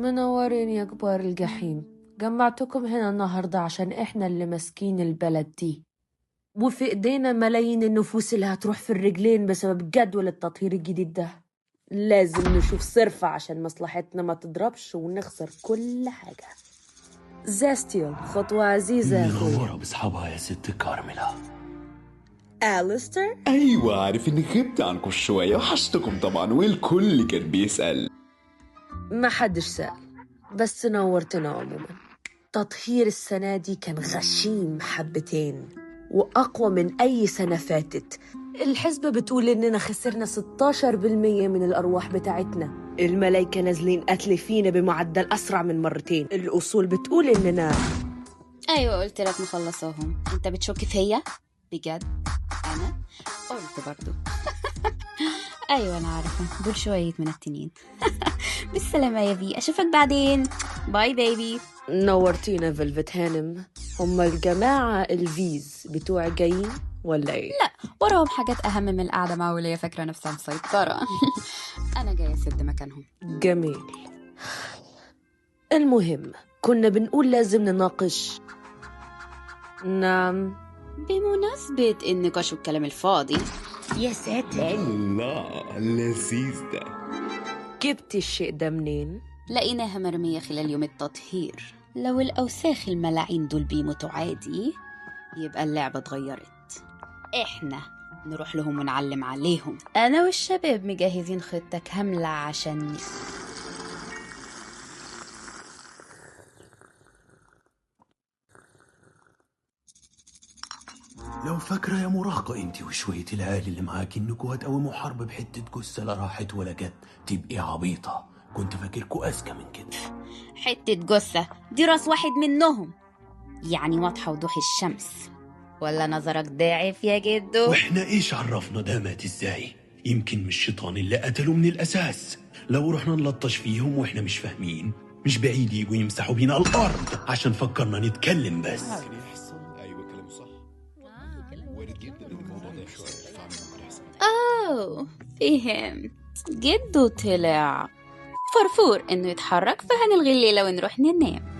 منورين يا كبار الجحيم. جمعتكم هنا النهاردة عشان إحنا اللي ماسكين البلد دي، وفي إيدينا ملايين النفوس اللي هتروح في الرجلين بسبب جدول التطهير الجديد ده. لازم نشوف صرفة عشان مصلحتنا ما تضربش ونخسر كل حاجة. زاستيون خطوة عزيزة يا أخويا. منورة بصحابها يا ست كارميلا. أليستر؟ أيوة، عارف إني غبت عنكم شوية وحشتكم طبعا، والكل كان بيسأل. ما حدش سأل، بس نورتنا عموما. تطهير السنة دي كان غشيم حبتين وأقوى من أي سنة فاتت. الحسبة بتقول إننا خسرنا 16% من الأرواح بتاعتنا. الملايكة نازلين قتل فينا بمعدل أسرع من مرتين. الأصول بتقول إننا ايوه قلت لك مخلصاهم. انت بتشك فيا بجد؟ انا قلت برضو. ايوه انا عارفه دول شويه من التنين. بالسلامه يا بي، اشوفك بعدين. باي بيبي. نورتينا فيلفت هانم. هما الجماعة الفيز بتوع جايين ولا إيه؟ لا، وراهم حاجات اهم من القعده مع وليه فاكره نفسها مسيطره. انا جايه اسد مكانهم. جميل. المهم كنا بنقول لازم نناقش. نعم. بمناسبه النقاش والكلام الفاضي، يا ساتر، الله، لذيذ ده. جبتي الشيء ده منين؟ لقيناها مرميه خلال يوم التطهير. لو الاوساخ الملاعين دول بيموتوا عادي يبقى اللعبه اتغيرت. احنا نروح لهم ونعلم عليهم. انا والشباب مجهزين خطه كامله عشان لو فاكرة يا مراهقة انتي وشوية العيال اللي معاكي انكوا هتقوموا حرب بحتة جثة لا راحت ولا جت، تبقي عبيطة. كنت فاكركوا اذكى من كده. حته جثه دي راس واحد منهم، يعني واضحه وضوح الشمس. ولا نظرك ضاعف يا جدو؟ واحنا ايش عرفنا ده مات ازاي؟ يمكن مش الشيطان اللي قتله من الاساس. لو رحنا نلطش فيهم واحنا مش فاهمين، مش بعيد يجوا يمسحوا بينا الارض عشان فكرنا نتكلم بس. أيوة كلامه صح. وارد جدا إن الموضوع ده شوية. اوه فهمت. جدو طلع فرفور انه يتحرك، فهنلغي الليله ونروح ننام.